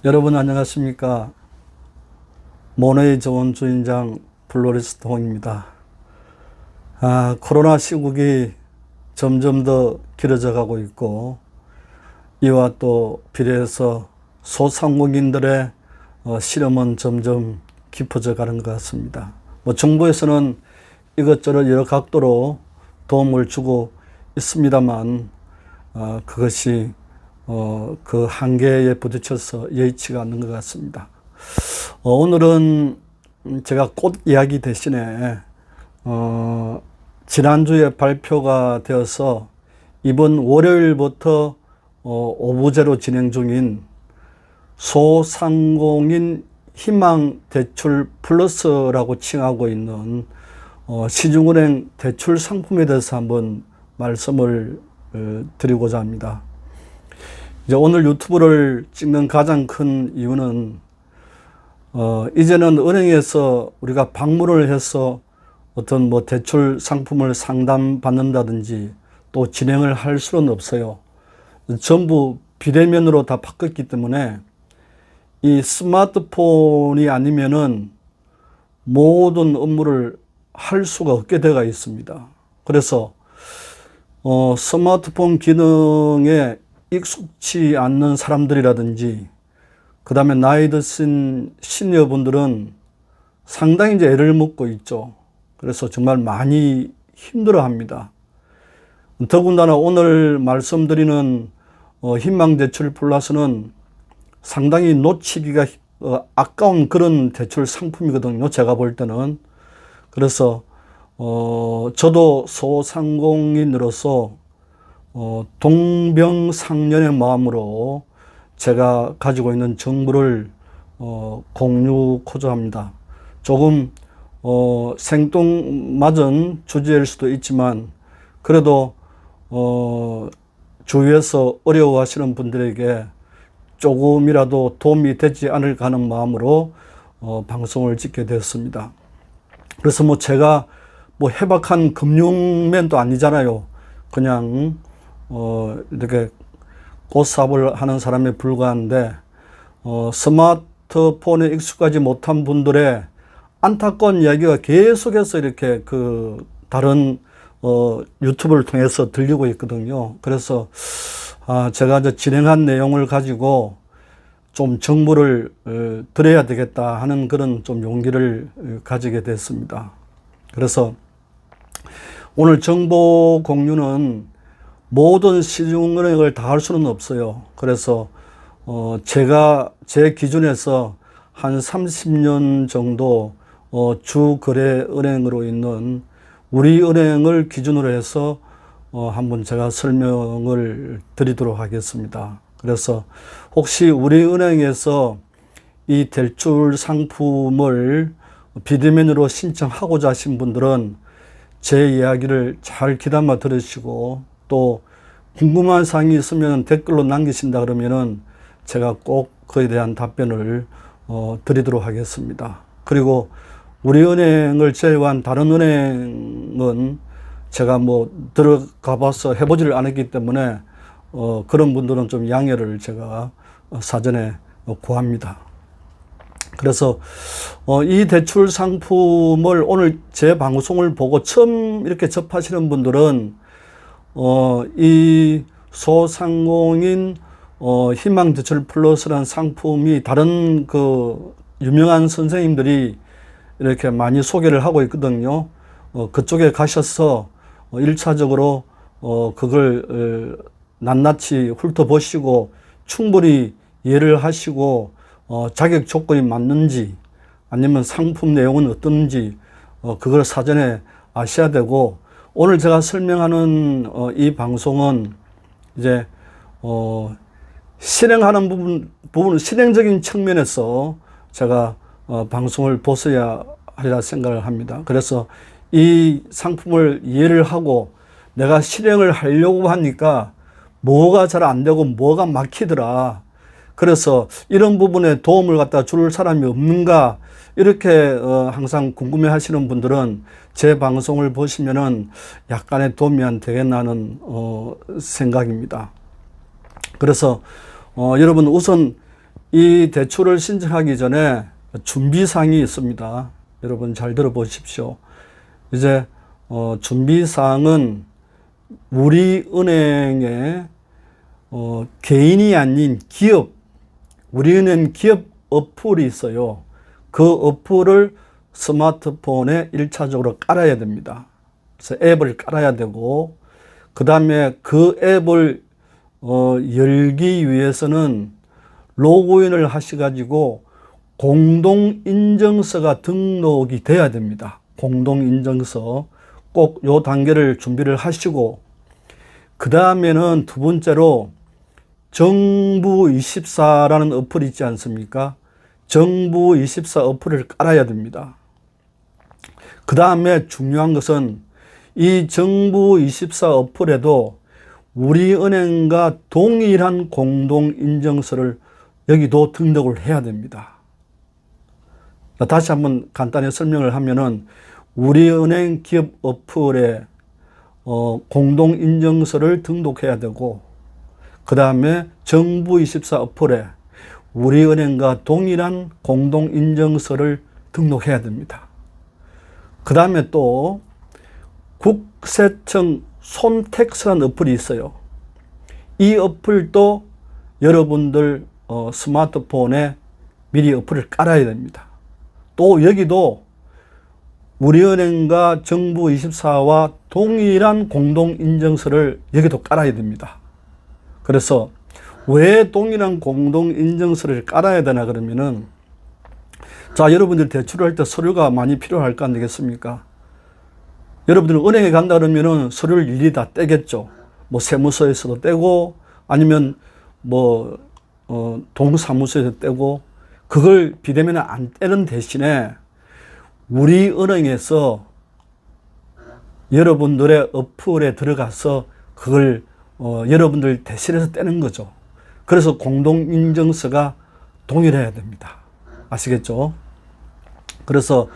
여러분 안녕하십니까? 모노의 좋은 주인장 플로리스트 홍입니다. 코로나 시국이 점점 더 길어져 가고 있고, 이와 또 비례해서 소상공인들의 시름은 점점 깊어져 가는 것 같습니다. 정부에서는 이것저것 여러 각도로 도움을 주고 있습니다만, 그것이 그 한계에 부딪혀서 여의치가 않는 것 같습니다. 오늘은 제가 꽃 이야기 대신에 지난주에 발표가 되어서 이번 월요일부터 오부제로 진행 중인 소상공인 희망대출 플러스라고 칭하고 있는 시중은행 대출 상품에 대해서 한번 말씀을 드리고자 합니다. 이제 오늘 유튜브를 찍는 가장 큰 이유는 이제는 은행에서 우리가 방문을 해서 어떤 대출 상품을 상담받는다든지 또 진행을 할 수는 없어요. 전부 비대면으로 다 바뀌었기 때문에 이 스마트폰이 아니면은 모든 업무를 할 수가 없게 되어 있습니다. 그래서 스마트폰 기능에 익숙치 않는 사람들이라든지, 그 다음에 나이 드신 시니어분들은 상당히 이제 애를 먹고 있죠. 그래서 정말 많이 힘들어 합니다. 더군다나 오늘 말씀드리는 희망대출 플러스는 상당히 놓치기가 아까운 그런 대출 상품이거든요. 제가 볼 때는. 그래서 저도 소상공인으로서 동병상련의 마음으로 제가 가지고 있는 정보를 공유코자 합니다. 조금 생뚱맞은 주제일 수도 있지만 그래도 주위에서 어려워하시는 분들에게 조금이라도 도움이 되지 않을까 하는 마음으로 방송을 찍게 되었습니다. 그래서 제가 해박한 금융맨도 아니잖아요. 그냥 이렇게 꽃사업을 하는 사람에 불과한데 스마트폰에 익숙하지 못한 분들의 안타까운 이야기가 계속해서 이렇게 다른 유튜브를 통해서 들리고 있거든요. 그래서 제가 이제 진행한 내용을 가지고 좀 정보를 드려야 되겠다 하는 그런 좀 용기를 가지게 됐습니다. 그래서 오늘 정보 공유는 모든 시중은행을 다 할 수는 없어요. 그래서 제가 제 기준에서 한 30년 정도 주거래은행으로 있는 우리은행을 기준으로 해서 한번 제가 설명을 드리도록 하겠습니다. 그래서 혹시 우리은행에서 이 대출 상품을 비대면으로 신청하고자 하신 분들은 제 이야기를 잘 귀담아 들으시고, 또 궁금한 사항이 있으면 댓글로 남기신다 그러면은 제가 꼭 그에 대한 답변을 드리도록 하겠습니다. 그리고 우리은행을 제외한 다른 은행은 제가 들어가 봐서 해보지를 않았기 때문에 그런 분들은 좀 양해를 제가 사전에 구합니다. 그래서 이 대출 상품을 오늘 제 방송을 보고 처음 이렇게 접하시는 분들은 이 소상공인 희망대출 플러스라는 상품이 다른 유명한 선생님들이 이렇게 많이 소개를 하고 있거든요. 그쪽에 가셔서 1차적으로 그걸 낱낱이 훑어보시고 충분히 이해를 하시고 자격 조건이 맞는지 아니면 상품 내용은 어떤지 그걸 사전에 아셔야 되고, 오늘 제가 설명하는 이 방송은 이제 실행하는 부분 실행적인 측면에서 제가 방송을 보셔야 하리라 생각을 합니다. 그래서 이 상품을 이해를 하고 내가 실행을 하려고 하니까 뭐가 잘 안 되고 뭐가 막히더라. 그래서 이런 부분에 도움을 갖다 줄 사람이 없는가, 이렇게 항상 궁금해 하시는 분들은 제 방송을 보시면은 약간의 도움이 안 되겠나는 생각입니다. 그래서 여러분 우선 이 대출을 신청하기 전에 준비사항이 있습니다. 여러분 잘 들어보십시오. 이제 준비사항은 우리은행에 개인이 아닌 기업, 우리은행 기업 어플이 있어요. 그 어플을 스마트폰에 1차적으로 깔아야 됩니다. 그래서 앱을 깔아야 되고, 그 다음에 그 앱을 열기 위해서는 로그인을 하셔가지고 공동인증서가 등록이 돼야 됩니다. 공동인증서 꼭 요 단계를 준비를 하시고, 그 다음에는 두 번째로 정부24라는 어플이 있지 않습니까? 정부24 어플을 깔아야 됩니다. 그 다음에 중요한 것은 이 정부24 어플에도 우리은행과 동일한 공동인증서를 여기도 등록을 해야 됩니다. 다시 한번 간단히 설명을 하면은 우리은행 기업 어플에 공동인증서를 등록해야 되고, 그 다음에 정부24 어플에 우리은행과 동일한 공동인증서를 등록해야 됩니다. 그 다음에 또 국세청 손택스라는 어플이 있어요. 이 어플도 여러분들 스마트폰에 미리 어플을 깔아야 됩니다. 또 여기도 우리은행과 정부24와 동일한 공동인증서를 여기도 깔아야 됩니다. 그래서 왜 동일한 공동인증서를 깔아야 되나 그러면은, 자, 여러분들 대출을 할 때 서류가 많이 필요할 거 아니겠습니까? 여러분들은 은행에 간다 그러면은 서류를 일일이 다 떼겠죠. 뭐 세무서에서도 떼고, 아니면 뭐 동사무소에서 떼고, 그걸 비대면에 안 떼는 대신에 우리 은행에서 여러분들의 어플에 들어가서 그걸 여러분들 대신해서 떼는 거죠. 그래서 공동인증서가 동일해야 됩니다. 아시겠죠? 그래서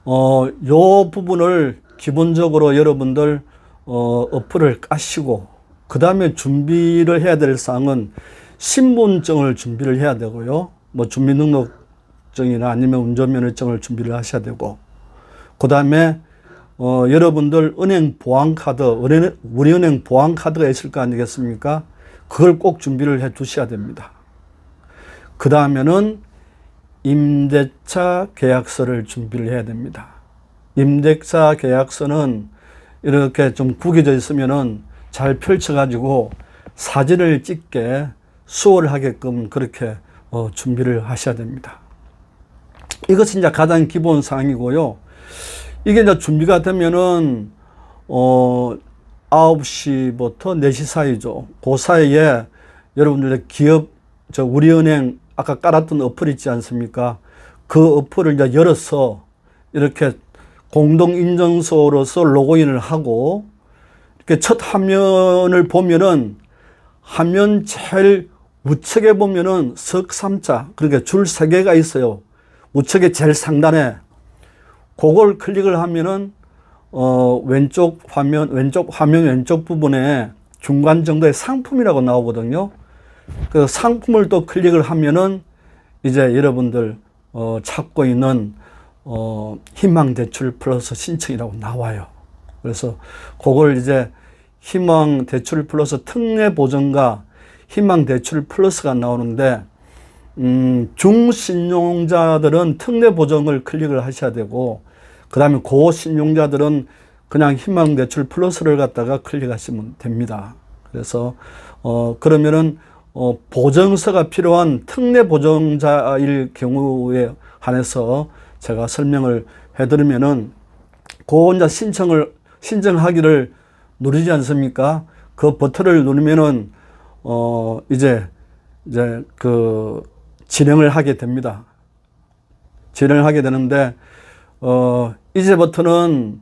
요 부분을 기본적으로 여러분들 어플을 까시고, 그 다음에 준비를 해야 될 사항은 신분증을 준비를 해야 되고요. 뭐 주민등록증이나 아니면 운전면허증을 준비를 하셔야 되고, 그 다음에 여러분들 은행 보안카드, 우리은행 보안카드가 있을 거 아니겠습니까? 그걸 꼭 준비를 해 두셔야 됩니다. 그 다음에는 임대차 계약서를 준비를 해야 됩니다. 임대차 계약서는 이렇게 좀 구겨져 있으면은 잘 펼쳐가지고 사진을 찍게 수월하게끔 그렇게 준비를 하셔야 됩니다. 이것이 이제 가장 기본 사항이고요. 이게 이제 준비가 되면은 9시부터 4시 사이죠. 그 사이에 여러분들의 기업, 우리은행 아까 깔았던 어플 있지 않습니까? 그 어플을 이제 열어서 이렇게 공동인증서로서 로그인을 하고, 이렇게 첫 화면을 보면은 화면 제일 우측에 보면은 석삼자, 그러니까 줄 3개가 있어요. 우측에 제일 상단에. 그걸 클릭을 하면은 왼쪽 화면 왼쪽 부분에 중간 정도의 상품이라고 나오거든요. 그 상품을 또 클릭을 하면은 이제 여러분들 찾고 있는 희망대출 플러스 신청이라고 나와요. 그래서 그걸 이제 희망대출 플러스 특례보증과 희망대출 플러스가 나오는데, 중신용자들은 특례보증을 클릭을 하셔야 되고, 그 다음에 고신용자들은 그냥 희망대출 플러스를 갖다가 클릭하시면 됩니다. 그래서 그러면은 보증서가 필요한 특례보증자일 경우에 한해서 제가 설명을 해드리면은, 그 이제 신청하기를 누르지 않습니까? 그 버튼을 누르면은 이제 그 진행을 하게 됩니다. 진행을 하게 되는데, 이제부터는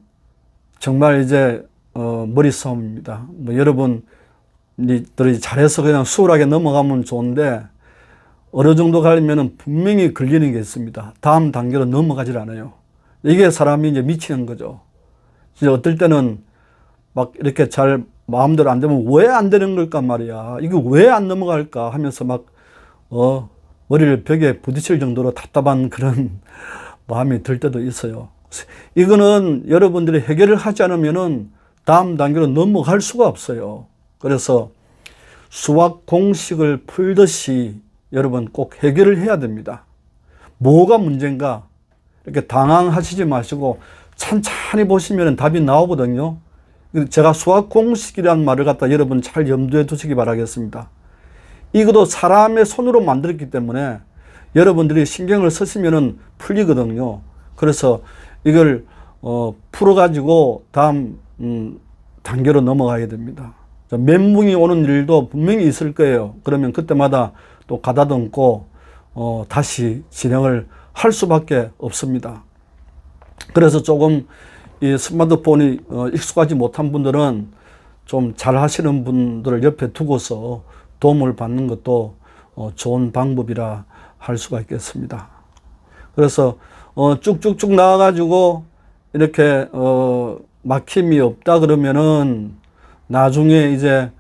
정말 이제 머리싸움입니다. 뭐 여러분들이 잘해서 그냥 수월하게 넘어가면 좋은데, 어느 정도 가려면은 분명히 걸리는 게 있습니다. 다음 단계로 넘어가질 않아요. 이게 사람이 이제 미치는 거죠. 이제 어떨 때는 막 이렇게 잘 마음대로 안 되면 왜 안 되는 걸까 말이야. 이거 왜 안 넘어갈까 하면서 막 머리를 벽에 부딪힐 정도로 답답한 그런 마음이 들 때도 있어요. 이거는 여러분들이 해결을 하지 않으면은 다음 단계로 넘어갈 수가 없어요. 그래서 수학 공식을 풀듯이 여러분 꼭 해결을 해야 됩니다. 뭐가 문제인가? 이렇게 당황하시지 마시고 찬찬히 보시면 답이 나오거든요. 제가 수학 공식이라는 말을 갖다 여러분 잘 염두에 두시기 바라겠습니다. 이것도 사람의 손으로 만들었기 때문에 여러분들이 신경을 쓰시면 풀리거든요. 그래서 이걸 풀어가지고 다음 단계로 넘어가야 됩니다. 멘붕이 오는 일도 분명히 있을 거예요. 그러면 그때마다 또 가다듬고 다시 진행을 할 수밖에 없습니다. 그래서 조금 이 스마트폰이 익숙하지 못한 분들은 좀 잘 하시는 분들을 옆에 두고서 도움을 받는 것도 좋은 방법이라 할 수가 있겠습니다. 그래서 쭉쭉쭉 나와가지고 이렇게 막힘이 없다 그러면은 나중에 이제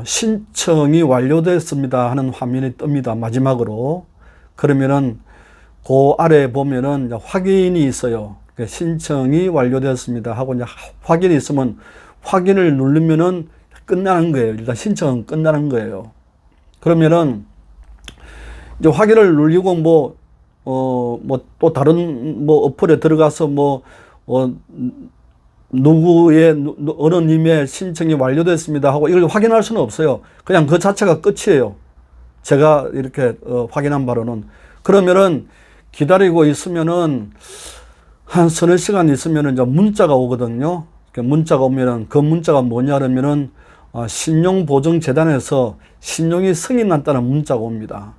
신청이 완료됐습니다 하는 화면이 뜹니다. 마지막으로. 그러면은 그 아래에 보면은 확인이 있어요. 신청이 완료되었습니다 하고 이제 확인이 있으면 확인을 누르면은 끝나는 거예요. 일단 신청은 끝나는 거예요. 그러면은 이제 확인을 누르고 또 다른 어플에 들어가서 누구의 어느 님의 신청이 완료됐습니다 하고 이걸 확인할 수는 없어요. 그냥 그 자체가 끝이에요. 제가 이렇게 확인한 바로는. 그러면은 기다리고 있으면은 한 서너 시간 있으면은 이제 문자가 오거든요. 문자가 오면은 그 문자가 뭐냐 그러면은 신용보증재단에서 신용이 승인났다는 문자가 옵니다.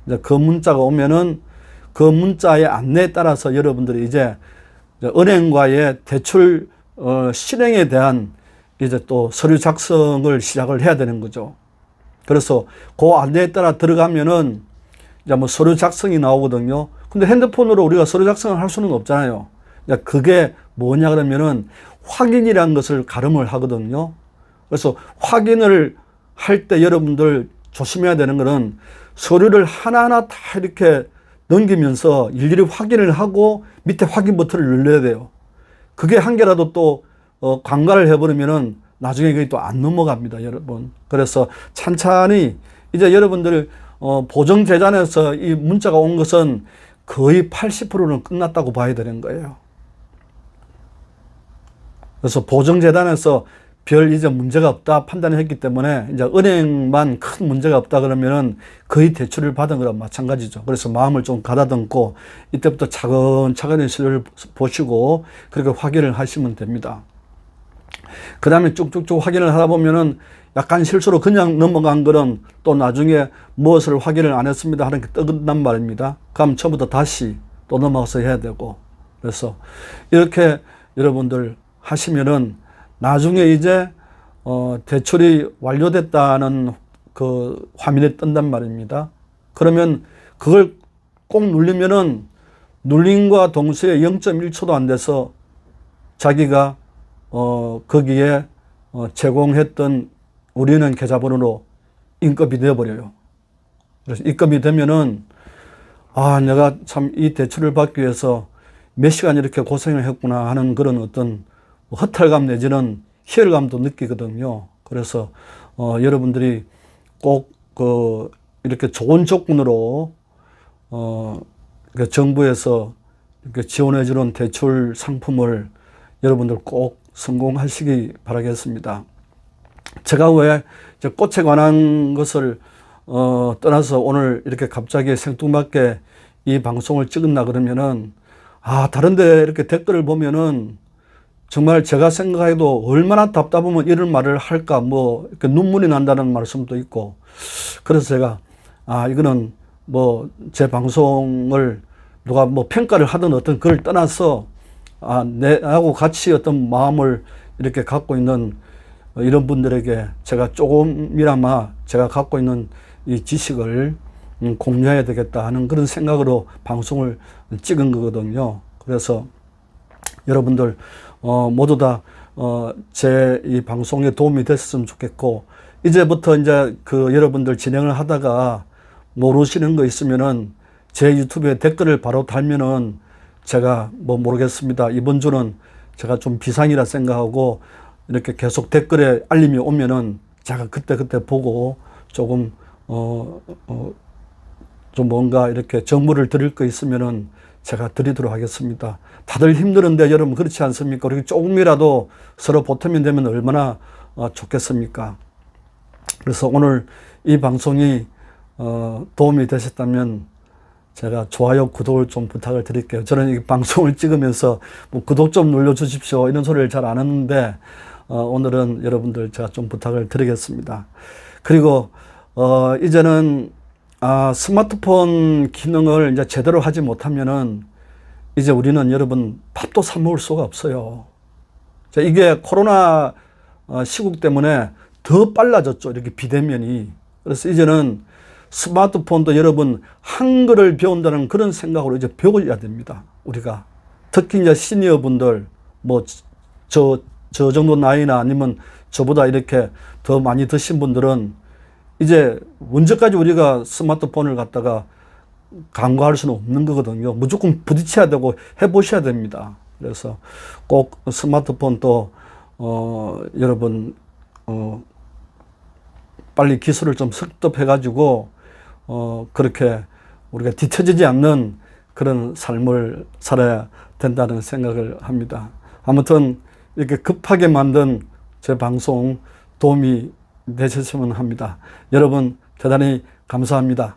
이제 그 문자가 오면은 그 문자의 안내에 따라서 여러분들이 이제 은행과의 대출 실행에 대한 이제 또 서류 작성을 시작을 해야 되는 거죠. 그래서 그 안내에 따라 들어가면은 이제 서류 작성이 나오거든요. 근데 핸드폰으로 우리가 서류 작성을 할 수는 없잖아요. 그게 뭐냐 그러면은 확인이라는 것을 가름을 하거든요. 그래서 확인을 할 때 여러분들 조심해야 되는 거는 서류를 하나하나 다 이렇게 넘기면서 일일이 확인을 하고 밑에 확인 버튼을 눌러야 돼요. 그게 한 개라도 또 관가를 해버리면은 나중에 그게 또 안 넘어갑니다, 여러분. 그래서 찬찬히 이제 여러분들 보증재단에서 이 문자가 온 것은 거의 80%는 끝났다고 봐야 되는 거예요. 그래서 보증재단에서 별 이제 문제가 없다 판단을 했기 때문에 이제 은행만 큰 문제가 없다 그러면은 거의 대출을 받은 거랑 마찬가지죠. 그래서 마음을 좀 가다듬고 이때부터 차근차근히 서류를 보시고 그렇게 확인을 하시면 됩니다. 그 다음에 쭉쭉쭉 확인을 하다 보면은 약간 실수로 그냥 넘어간 거는 또 나중에 무엇을 확인을 안 했습니다 하는 게 뜨는단 말입니다. 그럼 처음부터 다시 또 넘어가서 해야 되고. 그래서 이렇게 여러분들 하시면은 나중에 이제 대출이 완료됐다는 그 화면이 뜬단 말입니다. 그러면 그걸 꼭 누르면은 눌림과 동시에 0.1초도 안 돼서 자기가 거기에 제공했던 우리은행 계좌번호로 인급이 되어버려요. 그래서 입금이 되면은 내가 참 이 대출을 받기 위해서 몇 시간 이렇게 고생을 했구나 하는 그런 어떤 허탈감 내지는 희열감도 느끼거든요. 그래서 여러분들이 꼭 이렇게 좋은 조건으로 정부에서 이렇게 지원해 주는 대출 상품을 여러분들 꼭 성공하시기 바라겠습니다. 제가 왜 꽃에 관한 것을 떠나서 오늘 이렇게 갑자기 생뚱맞게 이 방송을 찍었나 그러면은 다른 데 이렇게 댓글을 보면은 정말 제가 생각해도 얼마나 답답하면 이런 말을 할까 이렇게 눈물이 난다는 말씀도 있고 그래서 제가 이거는 제 방송을 누가 평가를 하든 어떤 그걸 떠나서 내하고 같이 어떤 마음을 이렇게 갖고 있는 이런 분들에게 제가 조금이나마 제가 갖고 있는 이 지식을 공유해야 되겠다 하는 그런 생각으로 방송을 찍은 거거든요. 그래서 여러분들 모두 다 제 이 방송에 도움이 됐으면 좋겠고 이제부터 이제 여러분들 진행을 하다가 모르시는 거 있으면은 제 유튜브에 댓글을 바로 달면은 제가 뭐 모르겠습니다. 이번 주는 제가 좀 비상이라 생각하고 이렇게 계속 댓글에 알림이 오면은 제가 그때그때 보고 조금 좀 뭔가 이렇게 정보를 드릴 거 있으면은 제가 드리도록 하겠습니다. 다들 힘드는데 여러분 그렇지 않습니까? 그리고 조금이라도 서로 보탬이 되면 얼마나 좋겠습니까? 그래서 오늘 이 방송이 도움이 되셨다면 제가 좋아요, 구독을 좀 부탁을 드릴게요. 저는 이 방송을 찍으면서 뭐 구독 좀 눌러주십시오 이런 소리를 잘 안 하는데 오늘은 여러분들 제가 좀 부탁을 드리겠습니다. 그리고 이제는 스마트폰 기능을 이제 제대로 하지 못하면은 이제 우리는 여러분 밥도 사 먹을 수가 없어요. 이게 코로나 시국 때문에 더 빨라졌죠. 이렇게 비대면이. 그래서 이제는 스마트폰도 여러분 한글을 배운다는 그런 생각으로 이제 배워야 됩니다. 우리가. 특히 이제 시니어 분들, 뭐, 저 정도 나이나 아니면 저보다 이렇게 더 많이 드신 분들은 이제 언제까지 우리가 스마트폰을 갖다가 간과할 수는 없는 거거든요. 무조건 부딪혀야 되고 해보셔야 됩니다. 그래서 꼭 스마트폰 또, 여러분, 빨리 기술을 좀 습득해가지고, 그렇게 우리가 뒤처지지 않는 그런 삶을 살아야 된다는 생각을 합니다. 아무튼 이렇게 급하게 만든 제 방송 도움이 되셨으면 합니다. 여러분 대단히 감사합니다.